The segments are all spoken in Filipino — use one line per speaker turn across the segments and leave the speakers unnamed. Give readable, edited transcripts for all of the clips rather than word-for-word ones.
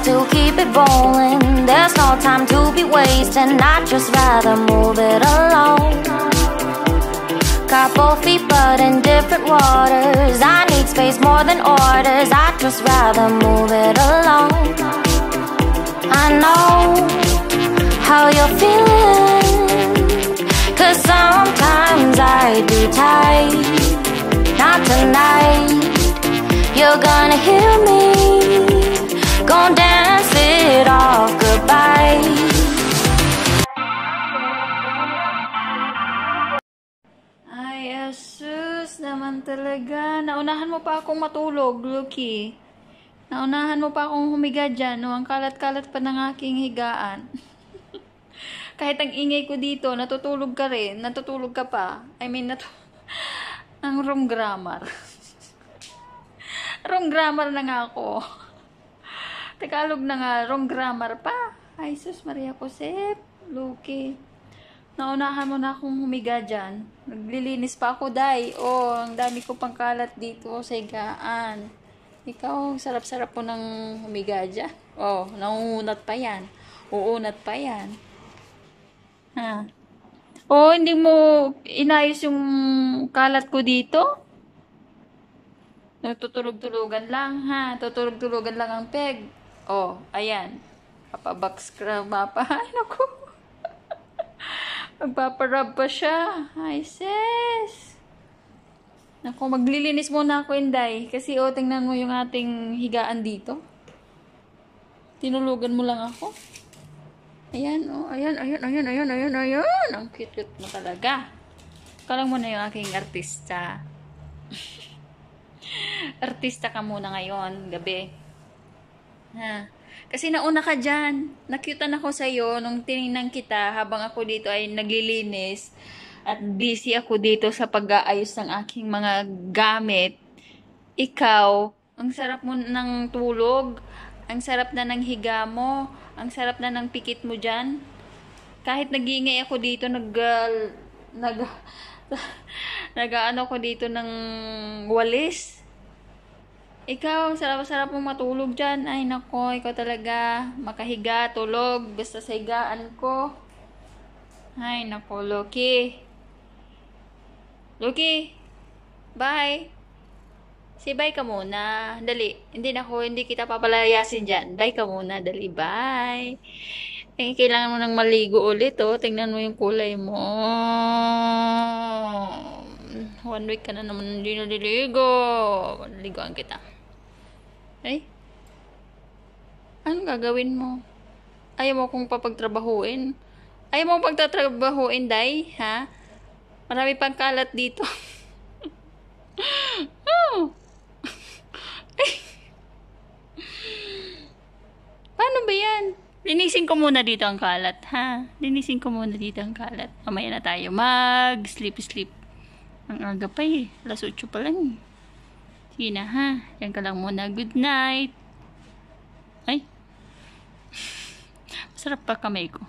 to keep it rolling. There's no time to be wasting. I'd just rather move it alone. Got both feet but in different waters. I need space more than orders. I'd just rather move it alone. I know how you're feeling, 'cause sometimes I do tight. Not tonight. You're gonna hear me, gon' dance it off goodbye.
Ay, asus naman talaga. Naunahan mo pa akong matulog, Lucky. Naunahan mo pa akong humiga dyan. No? Ang kalat-kalat pa ng aking higaan. Kahit ang ingay ko dito, natutulog ka rin. Natutulog ka pa. I mean, ang wrong grammar. Wrong grammar na nga ako. Tagalog na nga, wrong grammar pa. Ay, sus, Maria Josep, Lucky. Naunahan mo na akong humiga dyan. Naglilinis pa ako, day. Oh, ang dami ko pang kalat dito sa higaan. Ikaw, sarap-sarap po ng humiga dyan. Oh, nauunat pa yan. Uunat pa yan. Ha? Oh, hindi mo inayos yung kalat ko dito? Tutulog-tulugan lang, ha? Tutulog-tulugan lang ang peg. Oh, ayan. Papabox scrub pa. Ay, naku. Magpaparab pa siya. Ay, sis. Naku, maglilinis muna ako, Inday. Kasi, oh, tingnan mo yung ating higaan dito. Tinulugan mo lang ako. Ayan, oh. Ayan. Ang cute-cute mo talaga. Kalang mo na yung aking artista. Artista ka muna ngayon, gabi. Ha? Kasi nauna ka dyan. Nakyutan ako sa'yo nung tinignan kita habang ako dito ay naglilinis. At busy ako dito sa pag-aayos ng aking mga gamit. Ikaw, ang sarap mo ng tulog. Ang sarap na ng higa mo. Ang sarap na ng pikit mo dyan. Kahit nag-iingay ako dito, nag-ano ko dito ng walis. Ikaw, sarap-sarap mong matulog dyan. Ay, nako, ikaw talaga. Makahiga, tulog, basta sa higaan ko. Ay, nako, Lucky. Lucky, bye. Say bye ka muna. Dali, hindi kita papalayasin dyan. Bye ka muna, dali, bye. Eh, kailangan mo nang maligo ulit, oh. Tingnan mo yung kulay mo. 1 week ka na naman hindi naliligo. Naliguan kita. Ay? Anong gagawin mo? Ayaw mo kong papagtrabahuin? Ayaw mo pagtatrabahuin, day? Ha? Marami pang kalat dito. Oh. Paano ba yan? Linisin ko muna dito ang kalat, ha? Linisin ko muna dito ang kalat. Mamaya na tayo mag-sleep. Ang aga pa eh. Alas 8 pa lang eh. Sige na, ha? Yan ka lang muna. Good night. Ay. Masarap pa kamay ko.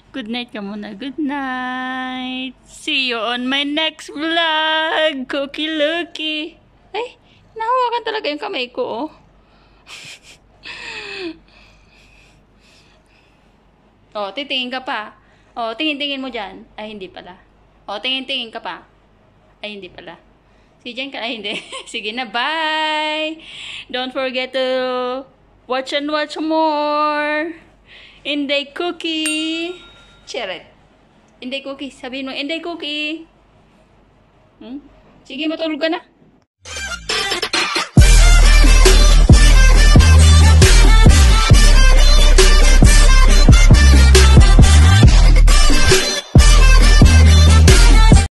Good night ka muna. Good night. See you on my next vlog. Cookie Lucky. Ay, nahawakan talaga yung kamay ko, oh. Oh, titingin ka pa. Oh, tingin-tingin mo dyan. Ay, hindi pala. Oh, tingin-tingin ka pa. Ay, hindi pala. Sige, dyan ka. Ay, hindi. Sige na, bye! Don't forget to watch and watch more. Inday Cookie. Charet. Inday Cookie. Sabihin mo, Inday Cookie. Sige, matulog ka na.